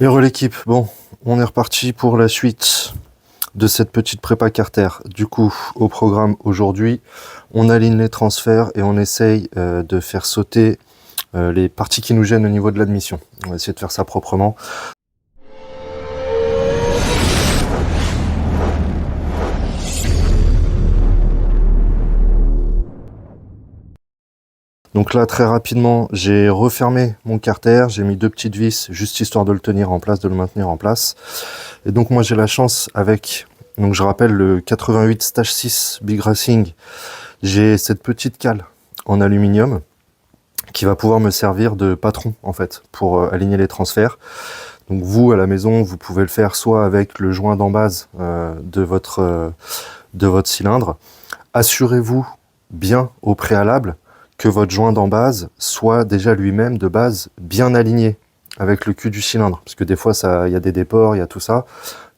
Hello l'équipe, bon, on est reparti pour la suite de cette petite prépa carter. Du coup, au programme aujourd'hui, on aligne les transferts et on essaye de faire sauter les parties qui nous gênent au niveau de l'admission. On va essayer de faire ça proprement. Donc là, très rapidement, j'ai refermé mon carter, j'ai mis 2 petites vis, juste histoire de le tenir en place, de le maintenir en place. Et donc moi j'ai la chance avec, donc je rappelle le 88 Stage 6 Big Racing, j'ai cette petite cale en aluminium qui va pouvoir me servir de patron en fait, pour aligner les transferts. Donc vous, à la maison, vous pouvez le faire soit avec le joint d'embase de votre cylindre. Assurez-vous bien au préalable que votre joint d'embase soit déjà lui-même de base bien aligné avec le cul du cylindre, parce que des fois il y a des déports, il y a tout ça,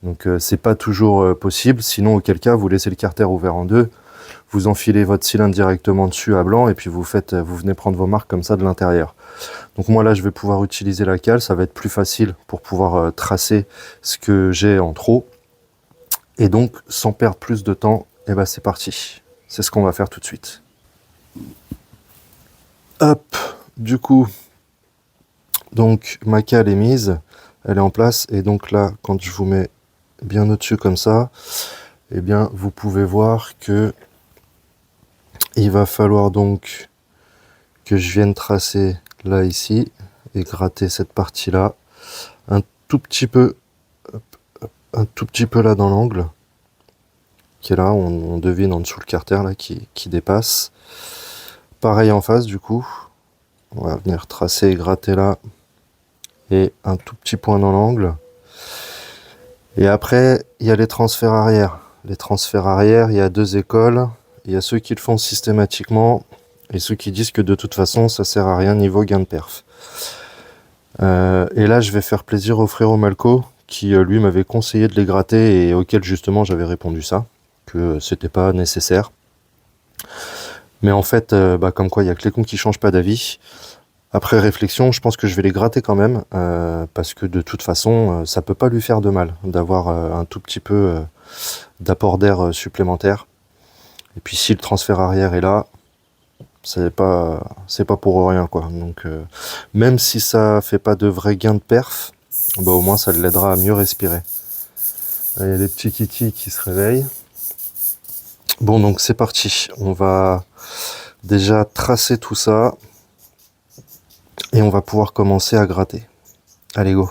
donc c'est pas toujours possible. Sinon, auquel cas, vous laissez le carter ouvert en deux, vous enfilez votre cylindre directement dessus à blanc et puis vous venez prendre vos marques comme ça de l'intérieur. Donc moi là, je vais pouvoir utiliser la cale, ça va être plus facile pour pouvoir tracer ce que j'ai en trop. Et donc, sans perdre plus de temps, et ben c'est parti. C'est ce qu'on va faire tout de suite. Hop, du coup, donc ma cale est mise, elle est en place, et donc là, quand je vous mets bien au-dessus comme ça, eh bien, vous pouvez voir que il va falloir donc que je vienne tracer là, ici, et gratter cette partie-là, un tout petit peu, un tout petit peu là dans l'angle, qui est là, on devine en dessous le carter là, qui dépasse. Pareil en face, du coup, on va venir tracer et gratter là, et un tout petit point dans l'angle. Et après, il y a les transferts arrière. Les transferts arrière, il y a deux écoles. Il y a ceux qui le font systématiquement et ceux qui disent que de toute façon, ça sert à rien niveau gain de perf. Et là, je vais faire plaisir au frérot Malco qui, lui, m'avait conseillé de les gratter et auquel, justement, j'avais répondu ça, que c'était pas nécessaire. Mais en fait, comme quoi, il y a que les cons qui changent pas d'avis. Après réflexion, je pense que je vais les gratter quand même, parce que de toute façon, ça peut pas lui faire de mal d'avoir un tout petit peu d'apport d'air supplémentaire. Et puis si le transfert arrière est là, c'est pas pour rien quoi. Donc même si ça fait pas de vrai gain de perf, au moins ça l'aidera à mieux respirer. Là, il y a les petits kikis qui se réveillent. Bon, donc c'est parti. On va déjà tracer tout ça. Et on va pouvoir commencer à gratter. Allez, go!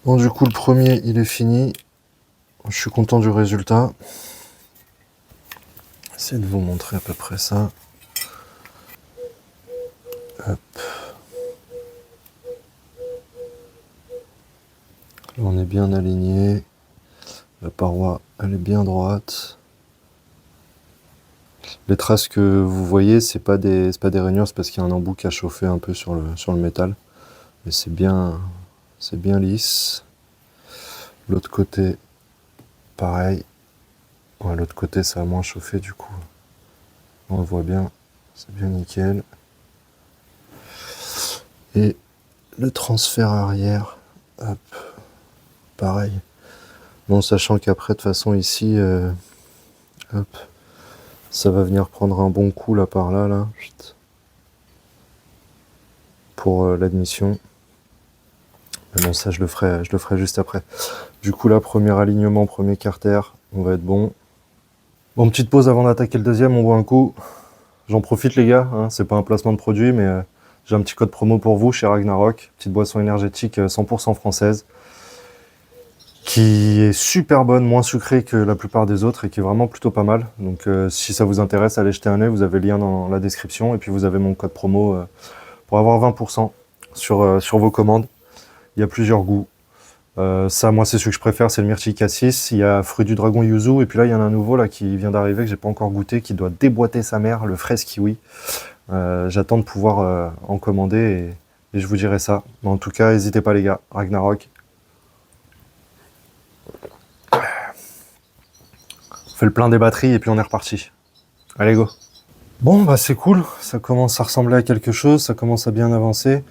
Bon, du coup, le premier, il est fini. Je suis content du résultat. J'essaie de vous montrer à peu près ça. Hop. Là, on est bien aligné. La paroi, elle est bien droite. Les traces que vous voyez, c'est pas des rainures, c'est parce qu'il y a un embout qui a chauffé un peu sur le métal. Mais c'est bien lisse. L'autre côté, pareil. Ouais, l'autre côté, ça a moins chauffé du coup. On le voit bien, c'est bien nickel. Et le transfert arrière, hop, pareil. Bon, sachant qu'après, de toute façon, ici, hop, ça va venir prendre un bon coup là par là, là, pour l'admission. Mais bon, ça, je le ferai juste après. Du coup, là, premier alignement, premier carter, on va être bon. Bon, petite pause avant d'attaquer le deuxième, on boit un coup. J'en profite, les gars, hein, c'est pas un placement de produit, mais j'ai un petit code promo pour vous chez Ragnarok, petite boisson énergétique 100% française, qui est super bonne, moins sucrée que la plupart des autres et qui est vraiment plutôt pas mal. Donc si ça vous intéresse, allez jeter un œil, vous avez le lien dans la description et puis vous avez mon code promo pour avoir 20% sur vos commandes. Il y a plusieurs goûts. Ça, moi, c'est celui que je préfère, c'est le myrtille cassis. Il y a fruit du dragon yuzu et puis là, il y en a un nouveau là qui vient d'arriver que j'ai pas encore goûté, qui doit déboîter sa mère, le fraise kiwi. J'attends de pouvoir en commander et je vous dirai ça. Mais en tout cas, n'hésitez pas les gars, Ragnarok. On fait le plein des batteries et puis on est reparti. Allez go. Bon bah c'est cool, ça commence à ressembler à quelque chose, ça commence à bien avancer.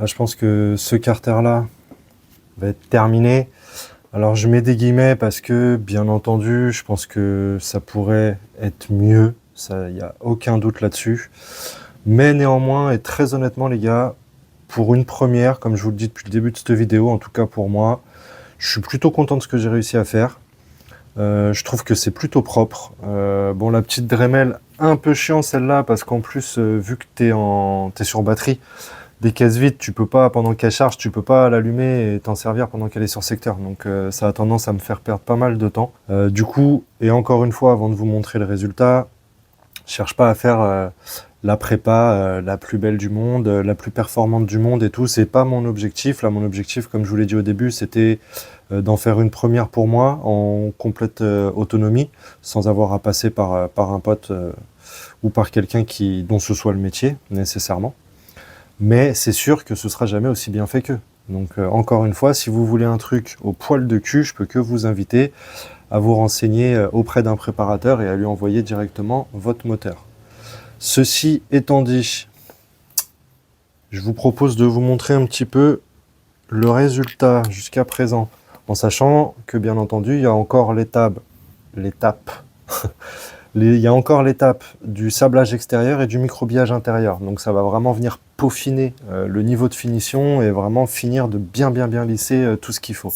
Là je pense que ce carter là va être terminé. Alors je mets des guillemets parce que bien entendu je pense que ça pourrait être mieux, ça y a aucun doute là-dessus. Mais néanmoins et très honnêtement les gars, pour une première, comme je vous le dis depuis le début de cette vidéo, en tout cas pour moi, je suis plutôt content de ce que j'ai réussi à faire. Je trouve que c'est plutôt propre. Bon, la petite Dremel, un peu chiant celle-là, parce qu'en plus, vu que t'es sur batterie, des caisses vides, tu peux pas, pendant qu'elle charge, tu peux pas l'allumer et t'en servir pendant qu'elle est sur secteur. Donc ça a tendance à me faire perdre pas mal de temps. Du coup, et encore une fois, avant de vous montrer le résultat, je cherche pas à faire la prépa la plus belle du monde, la plus performante du monde et tout. C'est pas mon objectif. Là, mon objectif, comme je vous l'ai dit au début, c'était d'en faire une première pour moi en complète autonomie, sans avoir à passer par un pote ou par quelqu'un dont ce soit le métier, nécessairement. Mais c'est sûr que ce sera jamais aussi bien fait qu'eux. Donc encore une fois, si vous voulez un truc au poil de cul, je peux que vous inviter à vous renseigner auprès d'un préparateur et à lui envoyer directement votre moteur. Ceci étant dit, je vous propose de vous montrer un petit peu le résultat jusqu'à présent, en sachant que bien entendu, il y a encore l'étape, il y a encore l'étape du sablage extérieur et du microbillage intérieur. Donc ça va vraiment venir peaufiner le niveau de finition et vraiment finir de bien lisser tout ce qu'il faut.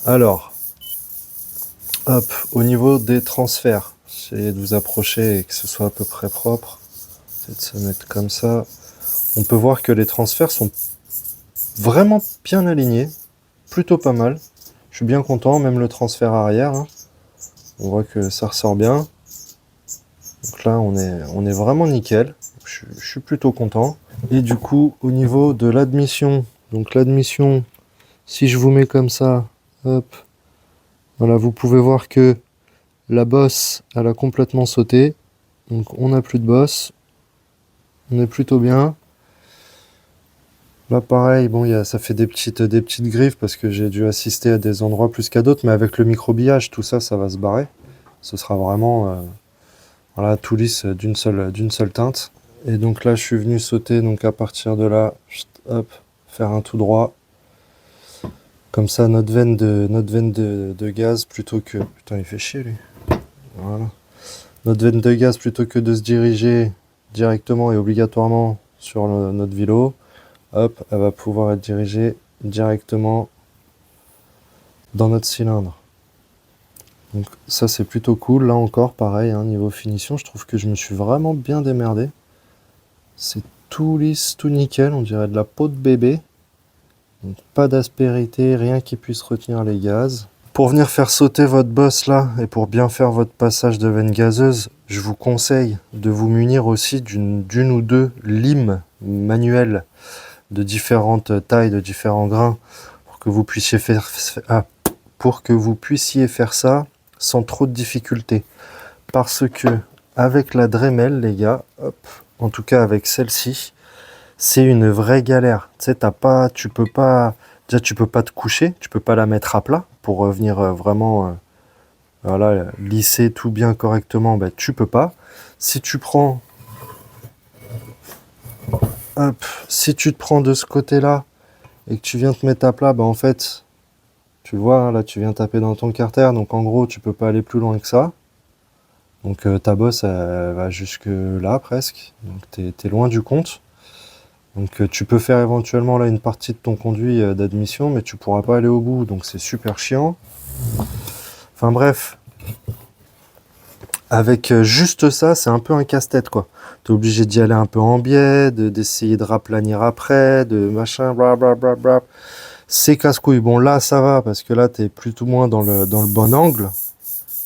Alors, hop, au niveau des transferts, essayez de vous approcher et que ce soit à peu près propre. Peut-être se mettre comme ça. On peut voir que les transferts sont vraiment bien alignés, plutôt pas mal. Je suis bien content, même le transfert arrière, hein. On voit que ça ressort bien. Donc là, on est vraiment nickel. Je suis plutôt content. Et du coup, au niveau de l'admission, donc l'admission, si je vous mets comme ça, hop, voilà, vous pouvez voir que la bosse, elle a complètement sauté. Donc on n'a plus de bosse. On est plutôt bien. Là pareil, bon, ça fait des petites griffes parce que j'ai dû assister à des endroits plus qu'à d'autres, mais avec le microbillage, tout ça, ça va se barrer. Ce sera vraiment voilà, tout lisse d'une seule teinte. Et donc là, je suis venu sauter, donc à partir de là, hop, faire un tout droit. Comme ça, notre veine de gaz, plutôt que... Putain, il fait chier, lui. Voilà. Notre veine de gaz, plutôt que de se diriger directement et obligatoirement sur notre vélo, hop, elle va pouvoir être dirigée directement dans notre cylindre. Donc ça, c'est plutôt cool. Là encore, pareil, hein, niveau finition, je trouve que je me suis vraiment bien démerdé. C'est tout lisse, tout nickel, on dirait de la peau de bébé. Donc, pas d'aspérité, rien qui puisse retenir les gaz. Pour venir faire sauter votre bosse là, et pour bien faire votre passage de veine gazeuse, je vous conseille de vous munir aussi d'une ou deux limes manuelles de différentes tailles, de différents grains, pour que vous puissiez faire ça sans trop de difficultés. Parce que avec la Dremel, les gars, hop, en tout cas avec celle-ci, c'est une vraie galère. Tu sais, tu peux pas te coucher, tu peux pas la mettre à plat pour venir vraiment voilà, lisser tout bien correctement, ben, tu peux pas. Si tu prends, hop, si tu te prends de ce côté-là et que tu viens te mettre à plat, ben en fait, tu vois, hein, là tu viens taper dans ton carter, donc en gros tu peux pas aller plus loin que ça. Donc ta bosse elle va jusque là presque, donc t'es loin du compte. Donc tu peux faire éventuellement là une partie de ton conduit d'admission, mais tu pourras pas aller au bout, donc c'est super chiant. Enfin bref, avec juste ça, c'est un peu un casse-tête quoi. T'es obligé d'y aller un peu en biais, d'essayer de raplanir après, de machin, blablabla. C'est casse-couille. Bon là ça va, parce que là t'es plus ou moins dans le bon angle.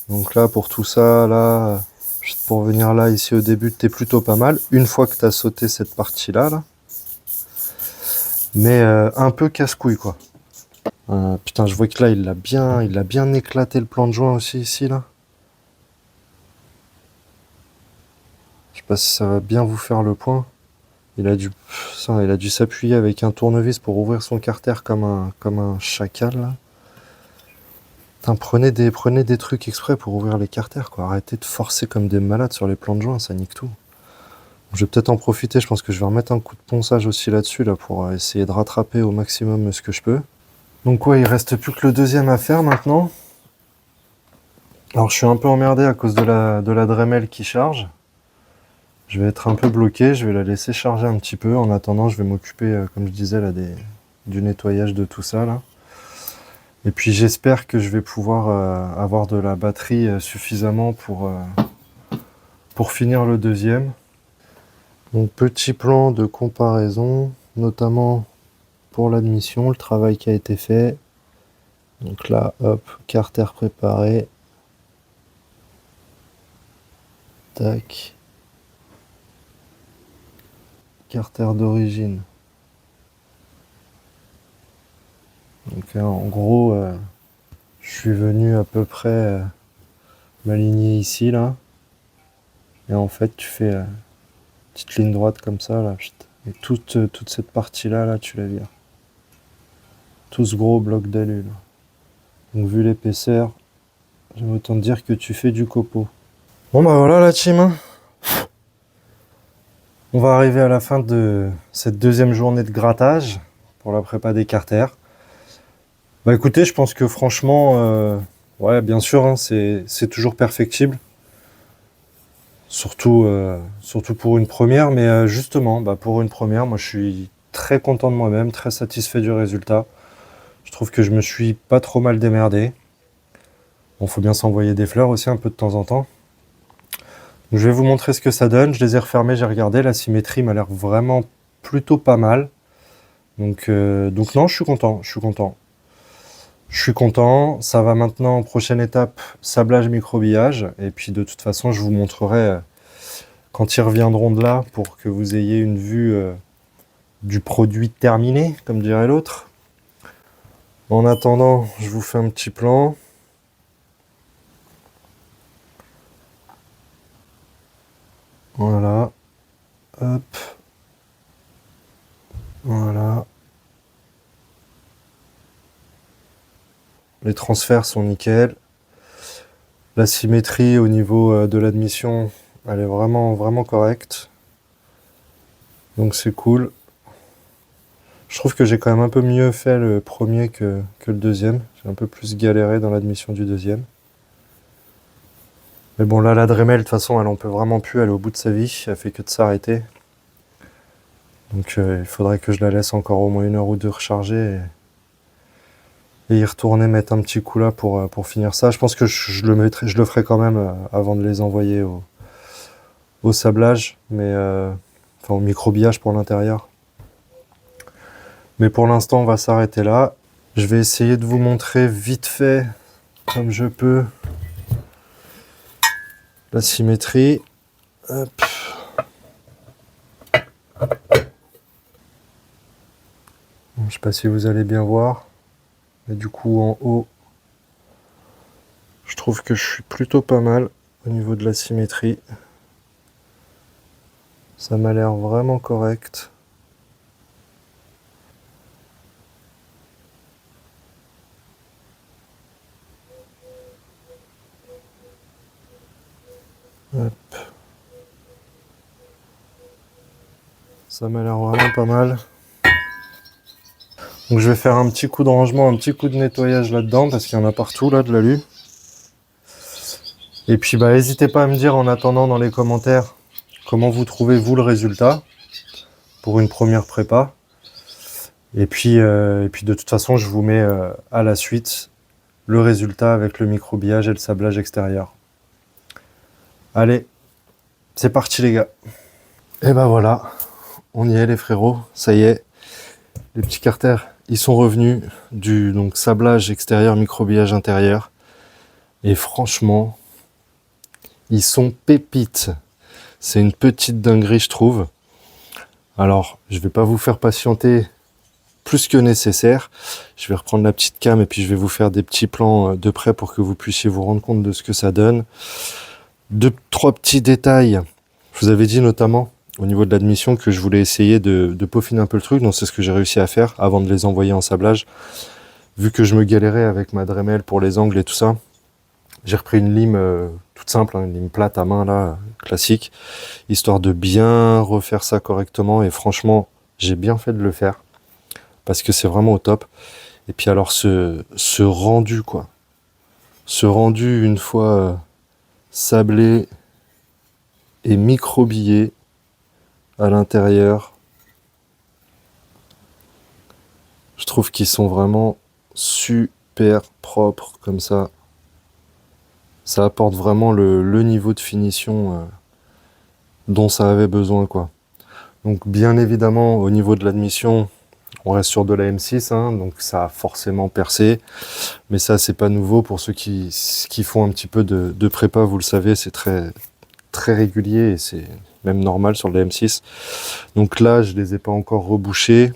Donc là pour tout ça, là, juste pour venir là ici au début, t'es plutôt pas mal. Une fois que t'as sauté cette partie-là, là. Mais un peu casse-couille quoi. Putain, je vois que là il a bien éclaté le plan de joint aussi ici là. Je sais pas si ça va bien vous faire le point. Il a dû, il a dû s'appuyer avec un tournevis pour ouvrir son carter comme un chacal, là. Putain, prenez des trucs exprès pour ouvrir les carters, quoi. Arrêtez de forcer comme des malades sur les plans de joint, ça nique tout. Je vais peut-être en profiter, je pense que je vais remettre un coup de ponçage aussi là-dessus, là, pour essayer de rattraper au maximum ce que je peux. Donc ouais, il reste plus que le deuxième à faire maintenant. Alors je suis un peu emmerdé à cause de la Dremel qui charge. Je vais être un peu bloqué, je vais la laisser charger un petit peu. En attendant, je vais m'occuper, comme je disais, là, du nettoyage de tout ça, là. Et puis j'espère que je vais pouvoir avoir de la batterie suffisamment pour finir le deuxième. Donc petit plan de comparaison, notamment pour l'admission, le travail qui a été fait. Donc là, hop, carter préparé. Tac. Carter d'origine. Donc en gros, je suis venu à peu près m'aligner ici, là. Et en fait, tu fais une petite ligne droite comme ça, là. Et toute cette partie-là, là, tu la vires. Tout ce gros bloc d'alu, là. Donc vu l'épaisseur, j'aime autant te dire que tu fais du copeau. Bon bah voilà la team. On va arriver à la fin de cette deuxième journée de grattage pour la prépa des carters. Bah écoutez, je pense que franchement, ouais, bien sûr, hein, c'est toujours perfectible. Surtout pour une première, mais justement, bah, pour une première, moi je suis très content de moi-même, très satisfait du résultat. Je trouve que je me suis pas trop mal démerdé. Bon, faut bien s'envoyer des fleurs aussi un peu de temps en temps. Donc, je vais vous montrer ce que ça donne. Je les ai refermés, j'ai regardé, la symétrie m'a l'air vraiment plutôt pas mal. Donc non, je suis content, je suis content. Je suis content, ça va maintenant, prochaine étape, sablage, microbillage. Et puis de toute façon, je vous montrerai quand ils reviendront de là pour que vous ayez une vue du produit terminé, comme dirait l'autre. En attendant, je vous fais un petit plan. Voilà. Hop. Voilà. Les transferts sont nickel. La symétrie au niveau de l'admission, elle est vraiment, vraiment correcte. Donc c'est cool. Je trouve que j'ai quand même un peu mieux fait le premier que le deuxième. J'ai un peu plus galéré dans l'admission du deuxième. Mais bon, là, la Dremel, de toute façon, elle en peut vraiment plus. Elle est au bout de sa vie. Elle fait que de s'arrêter. Donc il faudrait que je la laisse encore au moins 1 heure ou 2 recharger. Et y retourner mettre un petit coup là pour finir ça. Je pense que je le ferai quand même avant de les envoyer au sablage, mais enfin au microbillage pour l'intérieur. Mais pour l'instant, on va s'arrêter là. Je vais essayer de vous montrer vite fait, comme je peux, la symétrie. Hop. Je sais pas si vous allez bien voir. Mais du coup, en haut, je trouve que je suis plutôt pas mal au niveau de la symétrie. Ça m'a l'air vraiment correct. Hop. Ça m'a l'air vraiment pas mal. Donc je vais faire un petit coup de rangement, un petit coup de nettoyage là-dedans parce qu'il y en a partout là de l'alu. Et puis bah n'hésitez pas à me dire en attendant dans les commentaires comment vous trouvez vous le résultat pour une première prépa. Et puis de toute façon je vous mets à la suite le résultat avec le microbillage et le sablage extérieur. Allez, c'est parti les gars. Et bah voilà, on y est les frérots, ça y est. Les petits carters, ils sont revenus du donc sablage extérieur, microbillage intérieur. Et franchement, ils sont pépites. C'est une petite dinguerie, je trouve. Alors, je vais pas vous faire patienter plus que nécessaire. Je vais reprendre la petite cam et puis je vais vous faire des petits plans de près pour que vous puissiez vous rendre compte de ce que ça donne. 2-3 petits détails. Je vous avais dit notamment au niveau de l'admission que je voulais essayer de peaufiner un peu le truc. Donc c'est ce que j'ai réussi à faire avant de les envoyer en sablage. Vu que je me galérais avec ma Dremel pour les angles et tout ça, j'ai repris une lime toute simple, hein, une lime plate à main là, classique, histoire de bien refaire ça correctement. Et franchement, j'ai bien fait de le faire parce que c'est vraiment au top. Et puis alors ce rendu quoi, ce rendu une fois sablé et microbillé à l'intérieur, je trouve qu'ils sont vraiment super propres comme ça. Ça apporte vraiment le niveau de finition dont ça avait besoin, quoi. Donc bien évidemment, au niveau de l'admission, on reste sur de la M6, hein, donc ça a forcément percé. Mais ça, c'est pas nouveau pour ceux qui font un petit peu de prépa, vous le savez, c'est très, très régulier et c'est même normal sur de la M6. Donc là, je les ai pas encore rebouchés.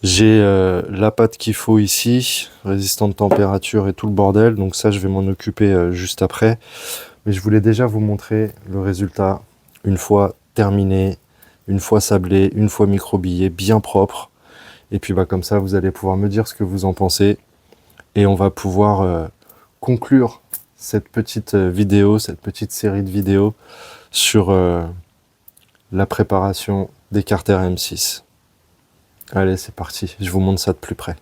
J'ai la pâte qu'il faut ici, résistante de température et tout le bordel. Donc ça, je vais m'en occuper juste après. Mais je voulais déjà vous montrer le résultat une fois terminé, une fois sablé, une fois microbillé, bien propre. Et puis bah, comme ça, vous allez pouvoir me dire ce que vous en pensez. Et on va pouvoir conclure cette petite vidéo, cette petite série de vidéos sur la préparation des Carter M6. Allez, c'est parti, je vous montre ça de plus près.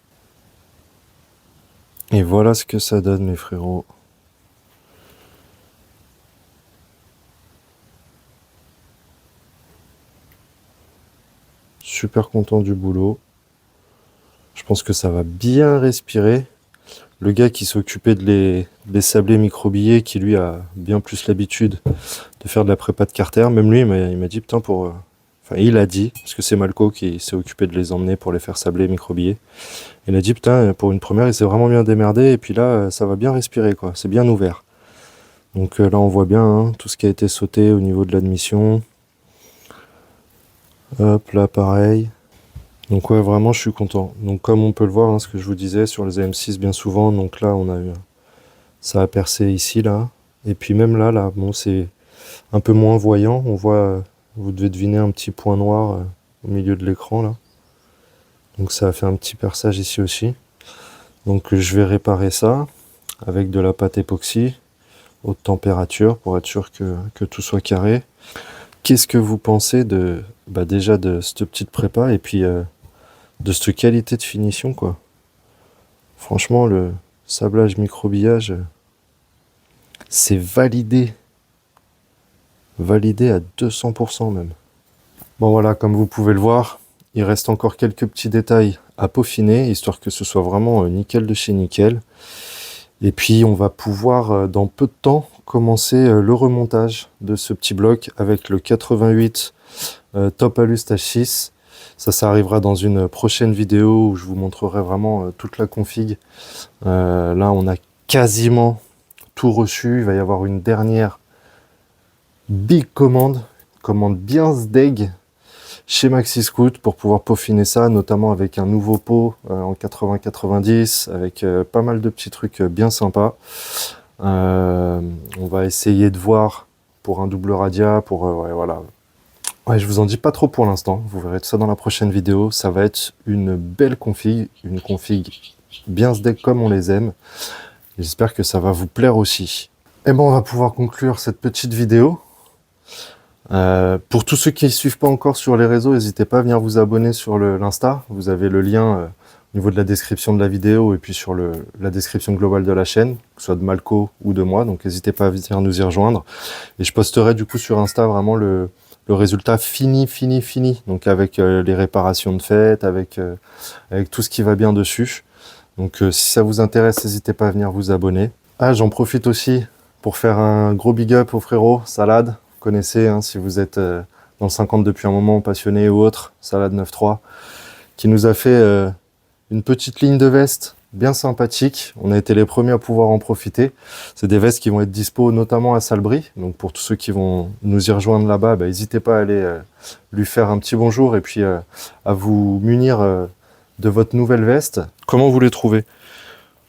Et voilà ce que ça donne, mes frérots. Super content du boulot. Je pense que ça va bien respirer. Le gars qui s'occupait de les sabler microbillés, qui lui a bien plus l'habitude de faire de la prépa de Carter, même lui, il m'a dit, putain, Enfin, il a dit, parce que c'est Malco qui s'est occupé de les emmener pour les faire sabler microbillés. Il a dit, putain, pour une première, il s'est vraiment bien démerdé, et puis là, ça va bien respirer, quoi. C'est bien ouvert. Donc là, on voit bien hein, tout ce qui a été sauté au niveau de l'admission. Hop, là, pareil. Donc ouais, vraiment, je suis content. Donc comme on peut le voir, hein, ce que je vous disais sur les AM6 bien souvent, donc là, on a eu... Ça a percé ici, là. Et puis même là, bon, c'est un peu moins voyant. On voit, vous devez deviner un petit point noir au milieu de l'écran, là. Donc ça a fait un petit perçage ici aussi. Donc je vais réparer ça avec de la pâte époxy, haute température, pour être sûr que tout soit carré. Qu'est-ce que vous pensez de, bah déjà de cette petite prépa et puis de cette qualité de finition, quoi. Franchement, le sablage microbillage, c'est validé. Validé à 200% même. Bon voilà, comme vous pouvez le voir, il reste encore quelques petits détails à peaufiner, histoire que ce soit vraiment nickel de chez nickel. Et puis on va pouvoir, dans peu de temps, commencer le remontage de ce petit bloc avec le 88 Top Alu Stage 6. Ça arrivera dans une prochaine vidéo où je vous montrerai vraiment toute la config. Là, on a quasiment tout reçu. Il va y avoir une dernière big commande bien sdeg chez Maxi Scout pour pouvoir peaufiner ça, notamment avec un nouveau pot en 80-90, avec pas mal de petits trucs bien sympas. On va essayer de voir pour un double radia, pour ouais, voilà. Ouais, je vous en dis pas trop pour l'instant, vous verrez tout ça dans la prochaine vidéo. Ça va être une belle config, une config bien sdeg comme on les aime. J'espère que ça va vous plaire aussi. Et bon, on va pouvoir conclure cette petite vidéo. Pour tous ceux qui ne suivent pas encore sur les réseaux, n'hésitez pas à venir vous abonner sur l'Insta. Vous avez le lien au niveau de la description de la vidéo et puis sur la description globale de la chaîne, que ce soit de Malco ou de moi. Donc n'hésitez pas à venir nous y rejoindre. Et je posterai du coup sur Insta vraiment le résultat fini. Donc avec les réparations de fête, avec tout ce qui va bien dessus. Donc si ça vous intéresse, n'hésitez pas à venir vous abonner. Ah, j'en profite aussi pour faire un gros big up au frérot Salade. Vous connaissez, hein, si vous êtes dans le 50 depuis un moment, passionné ou autre, Salade 93, qui nous a fait une petite ligne de veste bien sympathique. On a été les premiers à pouvoir en profiter. C'est des vestes qui vont être dispo notamment à Salbris. Donc pour tous ceux qui vont nous y rejoindre là-bas, bah, n'hésitez pas à aller lui faire un petit bonjour et puis à vous munir de votre nouvelle veste. Comment vous les trouvez?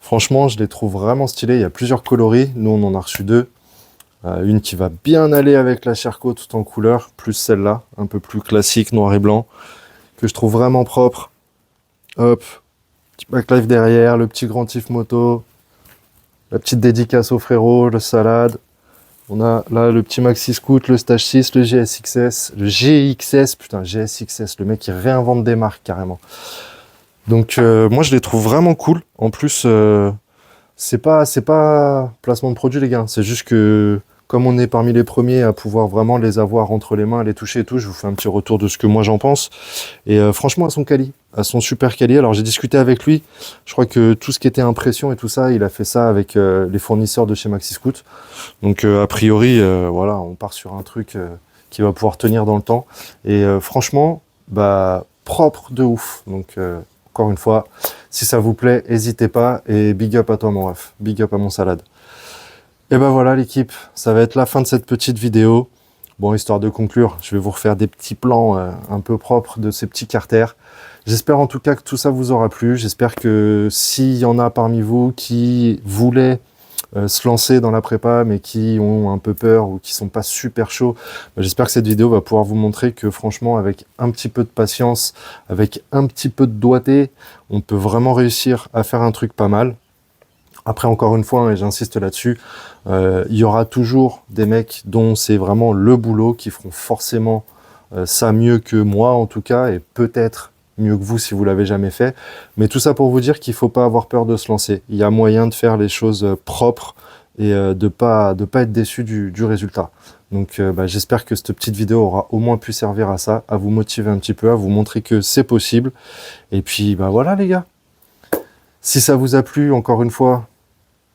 Franchement, je les trouve vraiment stylés. Il y a plusieurs coloris. Nous, on en a reçu 2. Une qui va bien aller avec la Sherco tout en couleur, plus celle-là, un peu plus classique, noir et blanc, que je trouve vraiment propre. Hop, petit backlight derrière, le petit grand tif moto, la petite dédicace au frérot, le salade. On a là le petit Maxi Scoot, le Stage 6, le GSXS, le GXS, putain GSXS, le mec il réinvente des marques carrément. Donc moi je les trouve vraiment cool. En plus, c'est pas placement de produit les gars, c'est juste que comme on est parmi les premiers à pouvoir vraiment les avoir entre les mains, les toucher et tout, je vous fais un petit retour de ce que moi j'en pense. Et franchement, elles sont super quali. Alors j'ai discuté avec lui, je crois que tout ce qui était impression et tout ça, il a fait ça avec les fournisseurs de chez Maxi Scoot. Donc a priori, voilà, on part sur un truc qui va pouvoir tenir dans le temps. Et franchement, bah propre de ouf. Donc encore une fois, si ça vous plaît, n'hésitez pas. Et big up à toi mon ref, big up à mon salade. Et ben voilà l'équipe, ça va être la fin de cette petite vidéo. Bon, histoire de conclure, je vais vous refaire des petits plans un peu propres de ces petits carters. J'espère en tout cas que tout ça vous aura plu. J'espère que s'il y en a parmi vous qui voulaient se lancer dans la prépa mais qui ont un peu peur ou qui sont pas super chauds, j'espère que cette vidéo va pouvoir vous montrer que franchement avec un petit peu de patience, avec un petit peu de doigté, on peut vraiment réussir à faire un truc pas mal. Après, encore une fois, et j'insiste là-dessus, il y aura toujours des mecs dont c'est vraiment le boulot, qui feront forcément ça mieux que moi en tout cas, et peut-être mieux que vous si vous l'avez jamais fait. Mais tout ça pour vous dire qu'il ne faut pas avoir peur de se lancer. Il y a moyen de faire les choses propres et de pas être déçu du résultat. Donc j'espère que cette petite vidéo aura au moins pu servir à ça, à vous motiver un petit peu, à vous montrer que c'est possible. Et puis voilà les gars. Si ça vous a plu, encore une fois,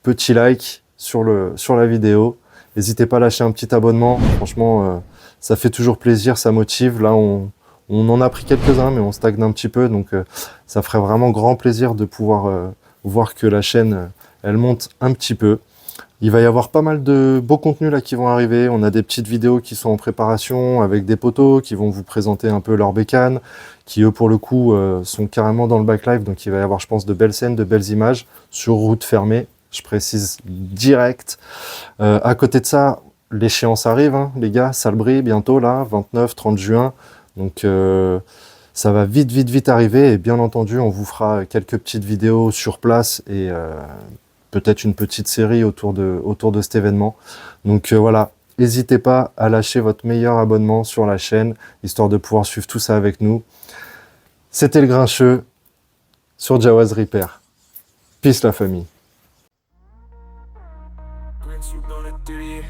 petit like sur la vidéo. N'hésitez pas à lâcher un petit abonnement. Franchement, ça fait toujours plaisir, ça motive. Là, on en a pris quelques-uns, mais on stagne un petit peu. Donc, ça ferait vraiment grand plaisir de pouvoir voir que la chaîne, elle monte un petit peu. Il va y avoir pas mal de beaux contenus là qui vont arriver. On a des petites vidéos qui sont en préparation avec des potos qui vont vous présenter un peu leurs bécanes, qui eux pour le coup sont carrément dans le backlife. Donc il va y avoir je pense de belles scènes, de belles images sur route fermée. Je précise direct. À côté de ça, l'échéance arrive, hein, les gars, Salbris bientôt là, 29-30 juin. Donc ça va vite arriver et bien entendu on vous fera quelques petites vidéos sur place et peut-être une petite série autour de cet événement. Donc voilà, n'hésitez pas à lâcher votre meilleur abonnement sur la chaîne, histoire de pouvoir suivre tout ça avec nous. C'était le Grincheux sur Jawaz Repair. Peace la famille. Dans l'atelier,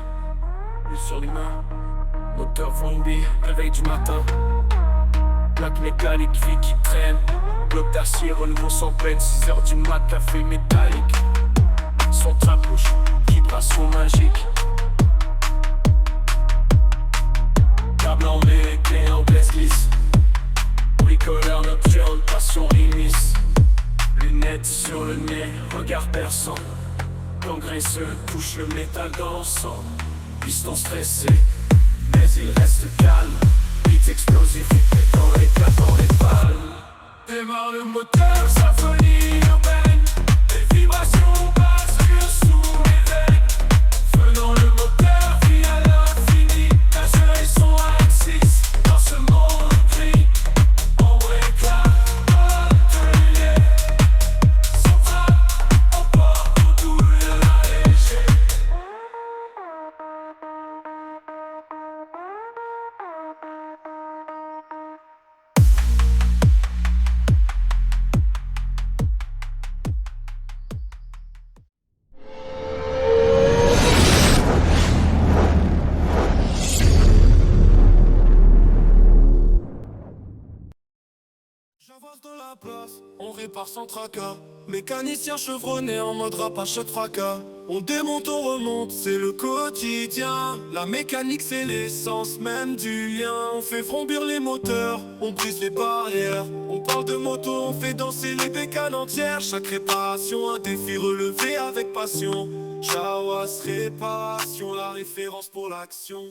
sur les mains, moteur fondé, réveil du matin. Plaque mécanique, vie qui traîne, bloc d'acier, renouveau sans peine, 6h du mat, café métallique. Son trapouche, vibration magique. Câble en lait, clé en glisse. Bricoleur nocturne, passion immisce. Lunettes sur le nez, regard perçant. L'engraisseur touche le métal dans le sang. Piston stressé, mais il reste calme. Beat explosif, pétant éclatant les palmes. Démarre le moteur, symphonie urbaine. Les vibrations passent sous mes veines. Feu dans le moteur, vie à l'infini. La jeu et son axis, dans ce monde gris. On réclame l'atelier. Sans trappe, on porte au doux de la léger. J'avance dans la place, on répare sans tracas. Mécanicien chevronné en mode rapage de fracas. On démonte, on remonte, c'est le quotidien. La mécanique c'est l'essence même du lien. On fait frombir les moteurs, on brise les barrières. On parle de moto, on fait danser les bécanes entières. Chaque réparation, un défi relevé avec passion. Jawaz Réparation, la référence pour l'action.